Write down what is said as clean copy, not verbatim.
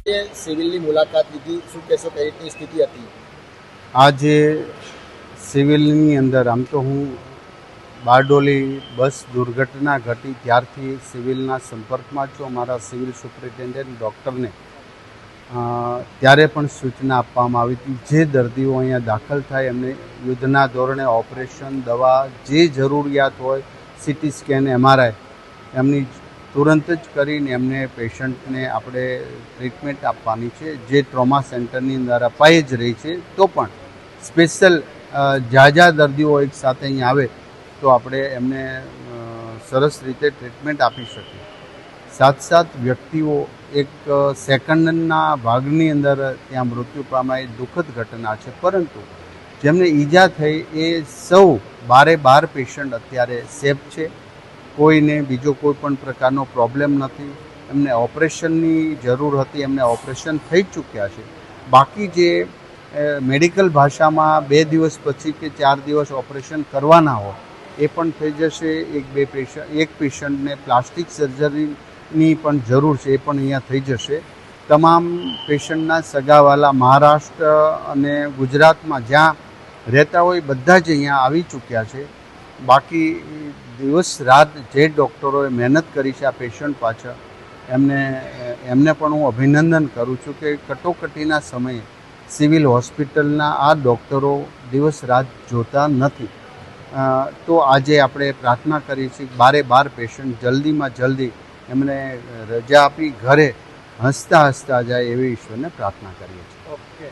સિવિલની મુલાકાત લીધી, શું કહેશો, કઈ રીતની સ્થિતિ હતી? આજે સિવિલની અંદર આમ તો હું બારડોલી બસ દુર્ઘટના ઘટી ત્યારથી સિવિલના સંપર્કમાં છું. અમારા સિવિલ સુપ્રિન્ટેન્ડન્ટ ડૉક્ટરને ત્યારે પણ સૂચના આપવામાં આવી હતી, જે દર્દીઓ અહીંયા દાખલ થાય એમને યુદ્ધના ધોરણે ઓપરેશન, દવા, જે જરૂરિયાત હોય, સીટી સ્કેન, MRI એમની તુરંત જ કરીને એમને પેશન્ટને આપણે ટ્રીટમેન્ટ આપવાની છે, જે ટ્રોમા સેન્ટરની અંદર અપાઈ જ રહી છે. તો પણ સ્પેશિયલ ઝાઝા દર્દીઓ એક સાથે અહીં આવે તો આપણે એમને સરસ રીતે ટ્રીટમેન્ટ આપી શકીએ. સાથ વ્યક્તિઓ એક સેકન્ડના ભાગની અંદર ત્યાં મૃત્યુ પામ્યા એ દુઃખદ ઘટના છે, પરંતુ જેમને ઈજા થઈ એ સૌ 12 પેશન્ટ અત્યારે સેફ છે. કોઈને બીજો કોઈ પણ પ્રકારનો પ્રોબ્લેમ નથી. એમને ઓપરેશનની જરૂર હતી, એમને ઓપરેશન થઈ ચૂક્યા છે. બાકી જે મેડિકલ ભાષામાં 2 દિવસ પછી કે 4 દિવસ ઓપરેશન કરવાના હોય એ પણ થઈ જશે. એક પેશન્ટને પ્લાસ્ટિક સર્જરીની પણ જરૂર છે, એ પણ અહીંયા થઈ જશે. તમામ પેશન્ટના સગાવાલા મહારાષ્ટ્ર અને ગુજરાતમાં જ્યાં રહેતા હોય બધા જ અહીંયા આવી ચૂક્યા છે. બાકી દિવસ રાત જે ડૉક્ટરોએ મહેનત કરી છે આ પેશન્ટ પાછળ, એમને પણ હું અભિનંદન કરું છું કે કટોકટીના સમયે સિવિલ હોસ્પિટલના આ ડૉક્ટરો દિવસ રાત જોતા નથી. તો આજે આપણે પ્રાર્થના કરી છે 12 પેશન્ટ જલ્દીમાં જલ્દી એમને રજા આપી ઘરે હસતા જાય એવી ઈશ્વરને પ્રાર્થના કરીએ છીએ. ઓકે.